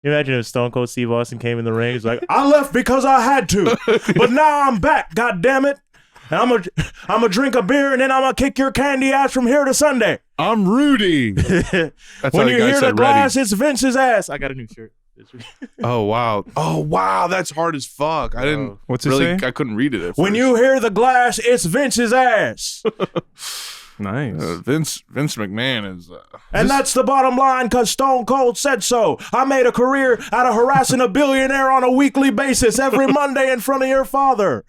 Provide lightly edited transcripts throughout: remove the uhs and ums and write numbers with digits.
You imagine if Stone Cold Steve Austin came in the ring, he's like, I left because I had to, but now I'm back, God damn it. And I'm gonna drink a beer and then I'm gonna kick your candy ass from here to Sunday. I'm Rudy. When you hear the glass, it's Vince's ass. I got a new shirt. Oh wow, that's hard as fuck. I didn't. What's it really? say? I couldn't read it at When first. you hear the glass, it's Vince's ass. Nice. Vince McMahon is. And that's the bottom line, because Stone Cold said so. I made a career out of harassing a billionaire on a weekly basis every Monday in front of your father.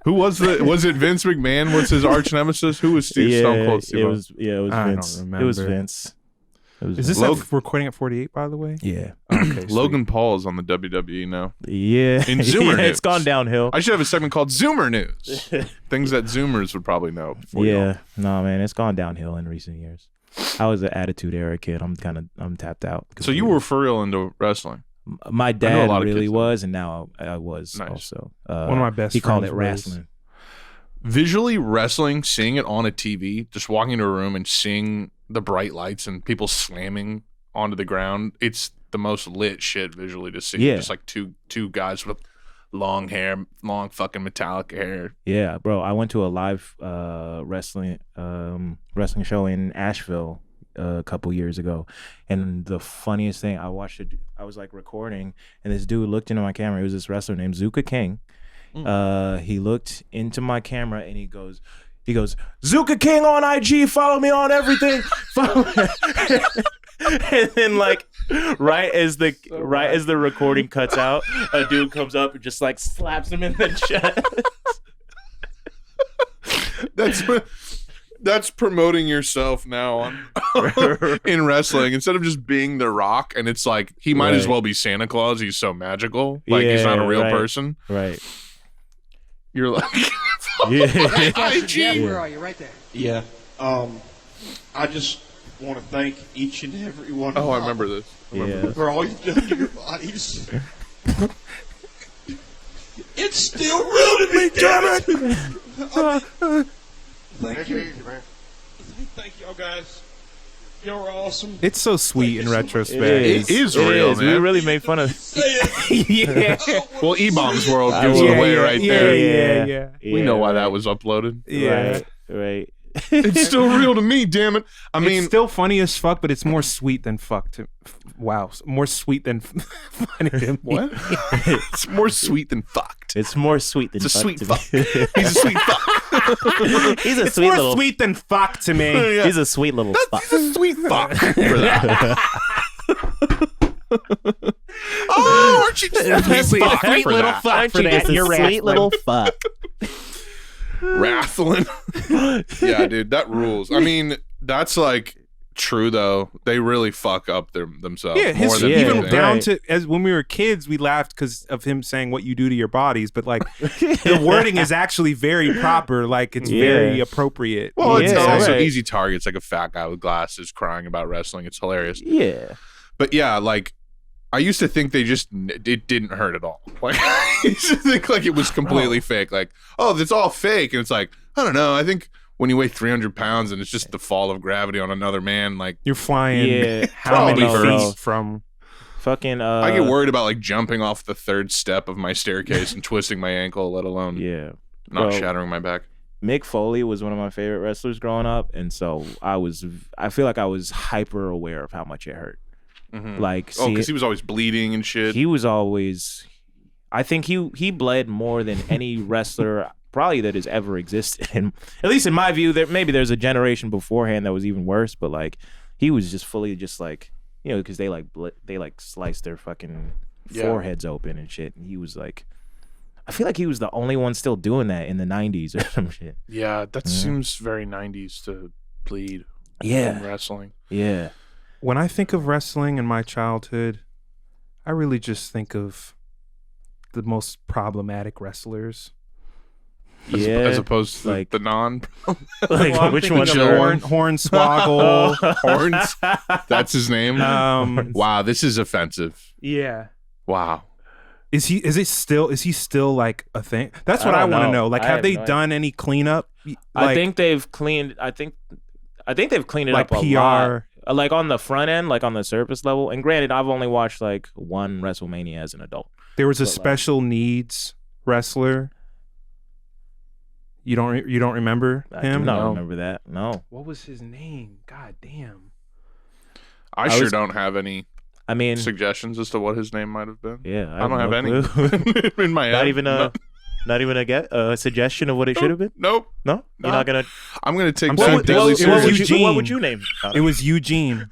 Who was it Vince McMahon was his arch nemesis? Who was Stone Cold Steve? It was Vince. Don't It remember. was Vince. Is this recording at 48, by the way? Yeah. Okay. Logan Paul is on the WWE now. Yeah. In Zoomer News. It's gone downhill. I should have a segment called Zoomer News. Things that Zoomers would probably know. Yeah. No, man, it's gone downhill in recent years. I was an Attitude Era kid. I'm tapped out. So you were for real into wrestling? My dad really was, and now I was Nice. also. One of my best He called friends it was- wrestling. Visually wrestling, seeing it on a TV, just walking into a room and seeing the bright lights and people slamming onto the ground, it's the most lit shit visually to see. Yeah. Just like two guys with long hair, long fucking metallic hair. Yeah, bro. I went to a live wrestling show in Asheville a couple years ago, and the funniest thing, I watched it. I was like recording, and this dude looked into my camera. It was this wrestler named Zuka King. He looked into my camera and he goes, Zuka King on IG, follow me on everything. Follow me. And then like right as the recording cuts out, a dude comes up and just like slaps him in the chest. That's promoting yourself now on in wrestling instead of just being The Rock. And it's like he might as well be Santa Claus. He's so magical. Like he's not a real person. Right. You're like, Yeah, where are you? Right there. Yeah. I just want to thank each and every one of oh, I y'all remember this. Yeah. for all you've done to your bodies. It's still real to me, damn it! Thank you. Thank y'all guys. Y'all are awesome. It's so sweet in retrospect. It is real, man. We really made fun of Yeah. Well, E-Bomb's World gives it away right there. Yeah. We know why that was uploaded. Yeah. Right. It's still real to me, damn it. I mean, It's still funny as fuck, but it's more sweet than fuck. Wow, more sweet than funny to me. what? It's more sweet than fucked. It's more sweet than It's a fuck sweet to fuck. me. He's a sweet fuck. He's a It's sweet more little. sweet than fuck to me. Yeah. He's a sweet little fuck. He's a sweet fuck for that. Oh, aren't you just a sweet fuck Sweet for little that? fuck. Aren't for you that? just a You're sweet wrestling. little fuck? Wrestling. Yeah, dude, that rules. I mean, that's like true though. They really fuck up themselves. Yeah, more than even anything. down Right. to as when we were kids, we laughed because of him saying what you do to your bodies, but like the wording is actually very proper. Like it's very appropriate. Well, it's Yeah, also right. easy targets, like a fat guy with glasses crying about wrestling. It's hilarious. Yeah. But yeah, like I used to think it didn't hurt at all. Like I used to think like it was completely fake. Like, oh, it's all fake, and it's like I don't know. I think when you weigh 300 pounds and it's just the fall of gravity on another man, like You're flying Yeah. how many Probably feet first. from? Fucking. I get worried about like jumping off the third step of my staircase and twisting my ankle, let alone Yeah. not Bro. shattering my back. Mick Foley was one of my favorite wrestlers growing up, and so I feel like I was hyper aware of how much it hurt. Mhm. Like, Oh, because he was always bleeding and shit. he was always. I think he bled more than any wrestler probably that has ever existed. And at least in my view, maybe there's a generation beforehand that was even worse, but like he was just fully just like, you know, because they like sliced their fucking foreheads open and shit, and he was like. I feel like he was the only one still doing that in the 90s or some shit. Yeah, that seems very 90s to bleed Yeah. in wrestling. Yeah. When I think of wrestling in my childhood, I really just think of the most problematic wrestlers. As opposed to like- the non Like, Well, I'm which thinking one's of your Hornswoggle. horns. That's his name. Wow, this is offensive. Yeah. Wow. Is he still like a thing? That's what I I don't want to know. know. Like, I have have they no done any cleanup? I think they've cleaned. I think they've cleaned it like up a PR. lot. like on the front end, like on the surface level. And granted, I've only watched like one WrestleMania as an adult. There was a But, like- special needs wrestler. You don't remember I do him? not No. remember that. No. What was his name? God damn. I sure don't have any I mean, suggestions as to what his name might have been. yeah, I don't have no any clue. in my head. Not even No. not even a suggestion of what it should have been. Nope. No, you're No. not gonna. I'm gonna take I'm that so- deadly it was serious. Eugene. What would you name? It was Eugene.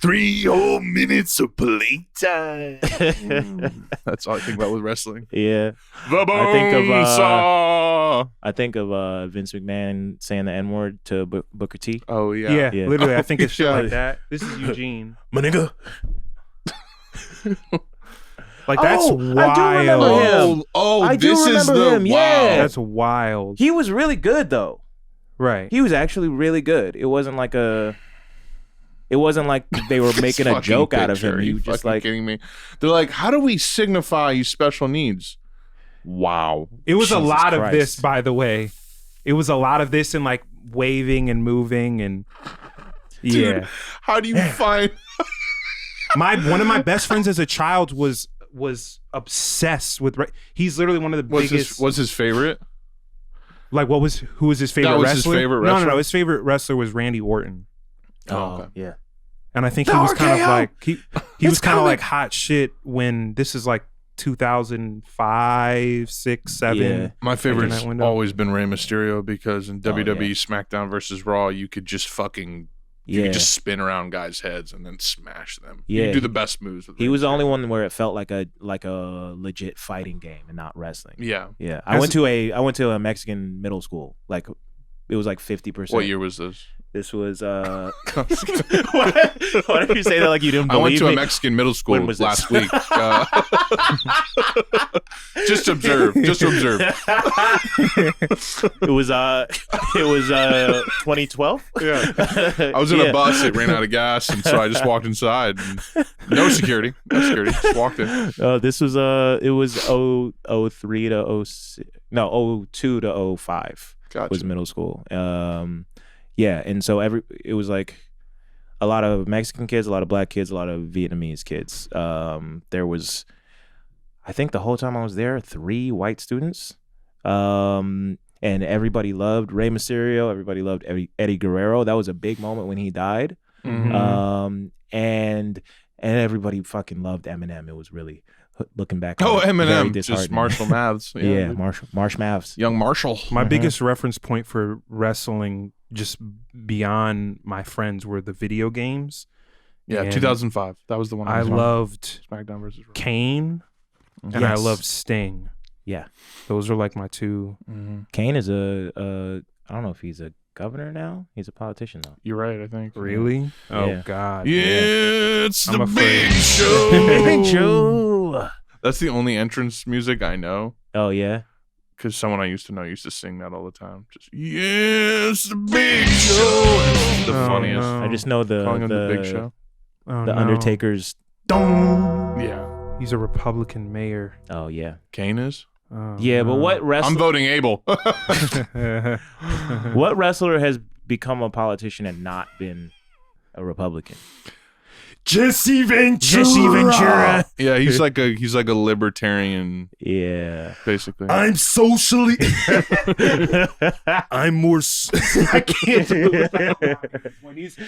3 whole minutes of playtime. That's all I think about with wrestling. Yeah, The bone I think of, saw. I think of Vince McMahon saying the N word to Booker T. Oh yeah. Yeah, Yeah. literally. I think it's shit Yeah. like that. This is Eugene. My nigga. Like that's Oh, wild. I do remember him. Oh, do this is remember the him, yeah. That's wild. He was really good though. Right. He was actually really good. It wasn't like they were making a Fucking joke out of picture. him. Are He you was just fucking like, kidding me? They're like, how do we signify you special needs? Wow. It was a Jesus lot of Christ. this, by the way. It was a lot of this and like waving and moving and Dude, yeah. how do you find? One of my best friends as a child was obsessed with. He's literally one of the biggest. What's his favorite? Like who was his favorite That was wrestler? his favorite No, wrestler? his favorite wrestler was Randy Orton, Oh, oh, okay. yeah. and I think he was kind of RKO! like he was kind of like hot shit when this is like 2005, 6, 7. Yeah. My favorite's that window. always been Rey Mysterio because in Oh, WWE yeah. SmackDown versus Raw, you could just fucking you Yeah. could just spin around guys' heads and then smash them. Yeah, you could do he- the best moves. With He Rey was the only Mysterio. one where it felt like a legit fighting game and not wrestling. Yeah. Yeah. I went to a Mexican middle school. Like it was like 50%. What year was this? This was what? Why did you say that like you didn't I believe went to me? a Mexican middle school When was this? last week. Just observe. Just observe. It was 2012. Yeah. I was in a bus. It ran out of gas, and so I just walked inside. And no security. No security. Just walked in. This was it was 03 to 06, no 02 to 05 Gotcha. was middle school. Yeah, and so it was like a lot of Mexican kids, a lot of black kids, a lot of Vietnamese kids. There was, I think the whole time I was there, 3 white students. And everybody loved Rey Mysterio. Everybody loved Eddie Guerrero. That was a big moment when he died. Mhm. And everybody fucking loved Eminem. It was really, looking back. Oh, very Eminem. Just disheartening. Marshall Mathers. Yeah, Marsh Mavs. Young Marshall. My biggest reference point for wrestling, just beyond my friends, were the video games. Yeah, And 2005. That was the one. I was on. loved SmackDown versus Raw. Kane and I Yes. loved Sting. Yeah, Those are like my two. Kane is I don't know if he's a governor now. He's a politician though. You're right. I think. Really? Oh Yeah. God. Yeah, it's I'm the afraid. big show. True. That's the only entrance music I know. Oh yeah. Because someone I used to know used to sing that all the time. Just yeah, it's the big show. It's the Oh, funniest. no. I just know Calling him the big show. Oh, the no. Undertaker's. Yeah, He's a Republican mayor. Oh yeah. Kane is. Oh, Yeah, but no. what I'm wrestler? voting Abel. What wrestler has become a politician and not been a Republican? Jesse Ventura. Jesse Ventura. Yeah, he's like a libertarian, Yeah. basically. I'm socially. I'm more. I can't.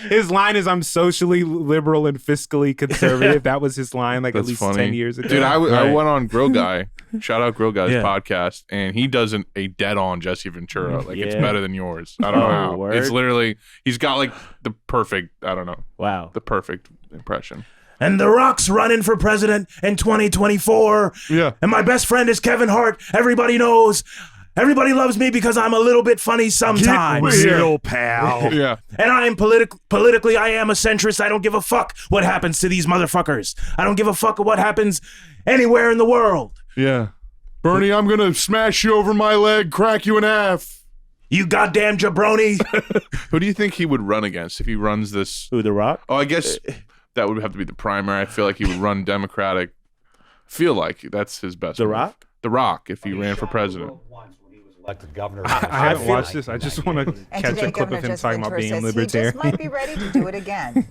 His line is, "I'm socially liberal and fiscally conservative." That was his line, like That's at least funny. 10 years ago. Dude, I Right. went on Grill Guy. Shout out Grill Guy's Yeah. podcast, and he does a dead-on Jesse Ventura. Like it's Yeah. better than yours. I don't know Oh, how. word. It's literally he's got like the perfect. I don't know Wow. the perfect impression. And The Rock's running for president in 2024. Yeah. And my best friend is Kevin Hart. Everybody knows. Everybody loves me because I'm a little bit funny sometimes. pal. Yeah. And I am politically, I am a centrist. I don't give a fuck what happens to these motherfuckers. I don't give a fuck what happens anywhere in the world. Yeah. Bernie, I'm gonna smash you over my leg, crack you in half. You goddamn jabroni. Who do you think he would run against if he runs this? Who, The Rock? Oh, I guess that would have to be the primary. I feel like he would run Democratic. Feel like that's his best. The move. Rock? The Rock, if he ran for president. elected governor. I haven't watched this. I just want to And catch today, a clip Governor of him Jesse talking about Ventura being says libertarian. he just might be ready to do it again.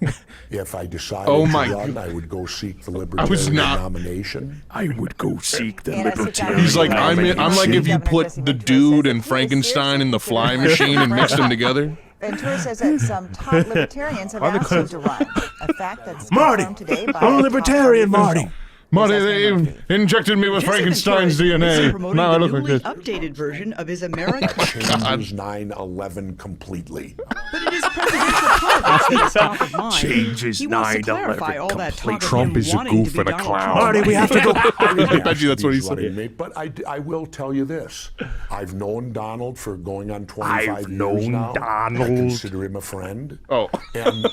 If I decided Oh to my- run, I would go seek the was Libertarian not- nomination. I would go seek the And I sit down He's like, with I'm like if you Governor put Jesse the Ventura dude says and that he is Frankenstein in the seriously fly considering machine and running mixed them for together. Ventura says that some top libertarians have asked him to run, a fact that's Marty, confirmed today by I'm a a libertarian, top Marty. official. Marty, Yes, they Murphy. injected me with Frankenstein's DNA. promoting Now I the look like newly this. updated version of his American. Changes 9/11 completely. But it is presidential politics that is top of mind. Changes He wants to 9/11 clarify all that talk of Trump him is a wanting goof to be and a Donald clown. Trump. Marty, we have to go. I bet you that's what he He's said. letting me- But I will tell you this. I've known Donald for going on 25 I've years known now. Donald. I consider him a friend. Oh, And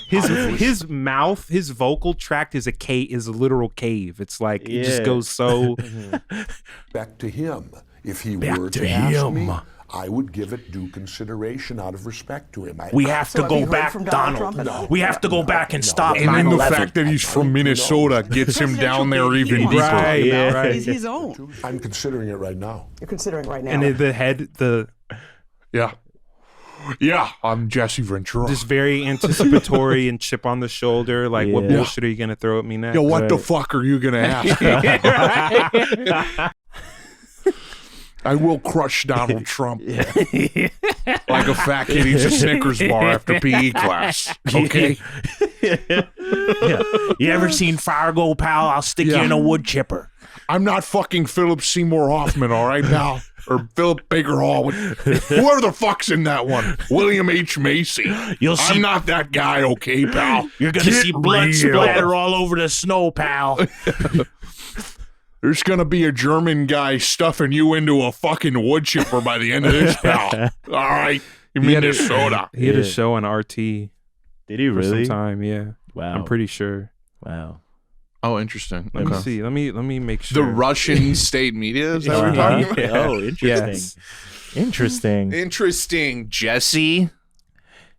His mouth, his vocal tract is a literal cave. It's like it just Yeah. goes so. back to him. If he Back were to to ask him. me, I would give it due consideration out of respect to him. We have So to have go you heard back, from Donald Donald. Trump at all? We have to go back and stop and then the 9/11. fact that he's from Minnesota gets him down there even He wants deeper. to talk Right, about right. is his own. I'm considering it right now. You're considering right now. And the head, Yeah, I'm Jesse Ventura. just very anticipatory and chip on the shoulder. Like, what Yeah. bullshit are you gonna throw at me next? Yo, what the fuck are you gonna ask? I will crush Donald Trump like a fat kid eats a Snickers bar after PE class. Okay. Yeah. You ever seen Fargo, pal? I'll stick you Yeah. in a wood chipper. I'm not fucking Philip Seymour Hoffman, all right, pal? Or Philip Baker Hall. Whoever the fuck's in that one. William H. Macy. You'll see. I'm not that guy, okay, pal? You're gonna Get see blood real. splatter all over the snow, pal. There's gonna be a German guy stuffing you into a fucking wood chipper by the end of this, pal. All right. You He mean had a- Minnesota. He had a Yeah. show on RT Did he for really? some time. Yeah, Wow. I'm pretty sure. Wow. Oh, interesting. Let me see. Let me make sure. The Russian state media, is that what we're Uh-huh. talking about? Oh, interesting. Yes. Interesting. Interesting, Jesse.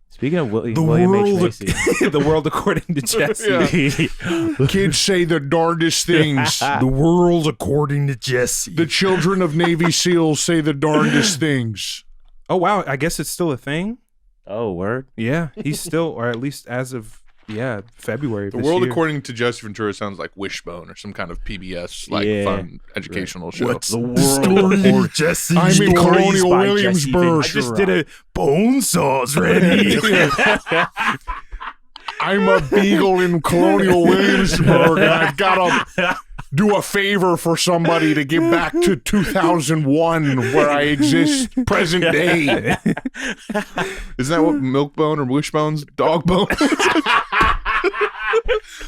Speaking of William H. Macy. The world according to Jesse. Kids say the darndest things. The world according to Jesse. The children of Navy SEALs say the darndest things. Oh wow, I guess it's still a thing. Oh, word. Yeah, he's still, or at least as of February. Of The this world year. according to Jesse Ventura sounds like Wishbone or some kind of PBS Yeah. fun educational show. The world Jesse. I'm in Colonial by Williamsburg. Jesse I just did a bone saws ready. I'm a beagle in Colonial Williamsburg, and I've got to do a favor for somebody to get back to 2001, where I exist present day. Isn't that what Milkbone or Wishbone's dog bone?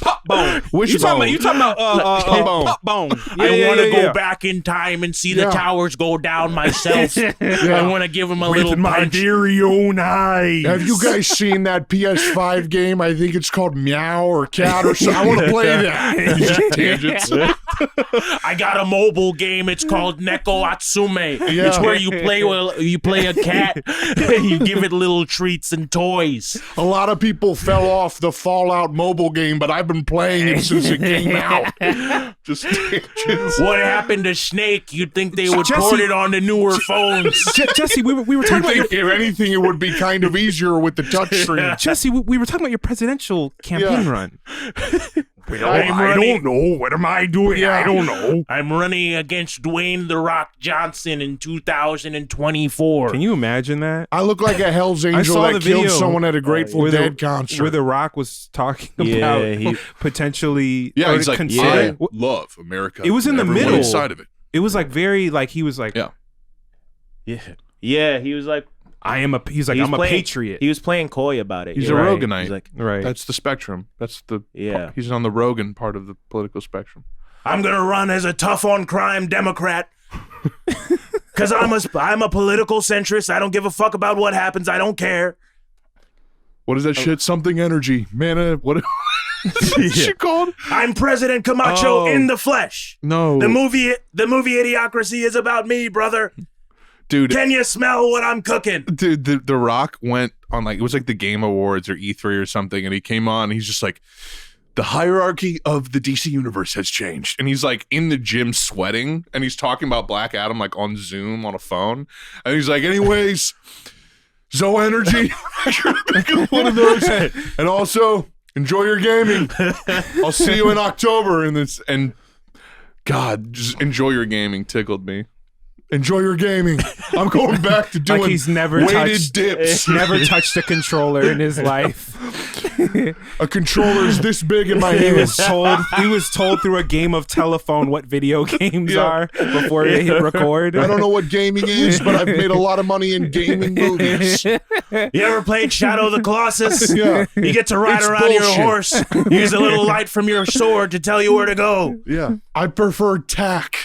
Pop bone. Wishbone. You talking about Pop bone. pop bone? I want to go back in time and see the Yeah. towers go down myself. I want to give him a little punch. very own eyes. Have you guys seen that PS5 game? I think it's called Meow or Cat or something. I want to play that. Just tangents. I got a mobile game. It's called Neko Atsume. Yeah. It's where you play a cat and you give it little treats and toys. A lot of people fell off the Fallout mobile game, but I've been playing it since it came out. Just tangents. What happened to Snake? You'd think they would Jesse- port it on the newer phones. Jesse, we were I talking about your think if anything, it would be kind of easier with the touchscreen. Jesse. We were talking about your presidential campaign Yeah. run. I don't know. What am I doing? Yeah. I don't know. I'm running against Dwayne "The Rock" Johnson in 2024. Can you imagine that? I look like a Hell's I Angel saw that the killed video someone at a Grateful where Dead the, concert. where The Rock was talking Yeah, about he- potentially. yeah, or he's like, consider- I love America. It was in the Everyone middle. inside of it. It was like very like he was like Yeah. Yeah, he was like, I'm a patriot. He was playing coy about it. He's yeah. a Right. Roganite. He's like, right. That's the spectrum. That's the Yeah. He's on the Rogan part of the political spectrum. I'm gonna run as a tough on crime Democrat. Cause I'm a political centrist. I don't give a fuck about what happens. I don't care. What is that shit? Something energy, man. What is that shit called? I'm President Camacho Oh. in the flesh. No, The movie Idiocracy is about me, brother. dude. Can you smell what I'm cooking? Dude, the Rock went on like it was like the Game Awards or E3 or something, and he came on. And he's just like, the hierarchy of the DC universe has changed. And he's like in the gym sweating, and he's talking about Black Adam like on Zoom on a phone. And he's like, anyways, Zoe Energy, one of those. And also, enjoy your gaming. I'll see you in October. And God, just enjoy your gaming tickled me. Enjoy your gaming. I'm going back to doing like he's never weighted touched dips. never touched a controller in his life. A controller's this big in my He hand. was told through a game of telephone what video games are before they hit record. I don't know what gaming is, but I've made a lot of money in gaming movies. You ever played Shadow of the Colossus? Yeah. You get to ride It's around your bullshit. horse. Use a little light from your sword to tell you where to go. Yeah. I prefer tack.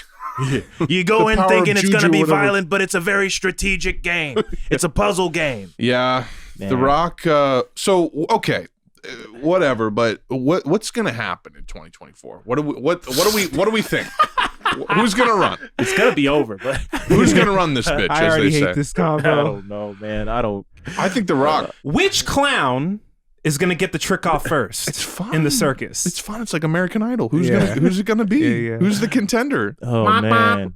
You go The in power thinking of it's going to juju, be whatever. violent, but it's a very strategic game. It's a puzzle game. Yeah. Man. The Rock. So okay, whatever. But what's going to happen in 2024? What do we think? Who's going to run? It's going to be over, but Who's going to run this bitch? I As already they hate say. this I combo. don't know, man. I don't. I think The Rock. Which clown is gonna get the trick off first It's fine. in the circus? It's fun. It's like American Idol. Who's Yeah. it gonna be? Yeah, yeah. Who's the contender? Oh man.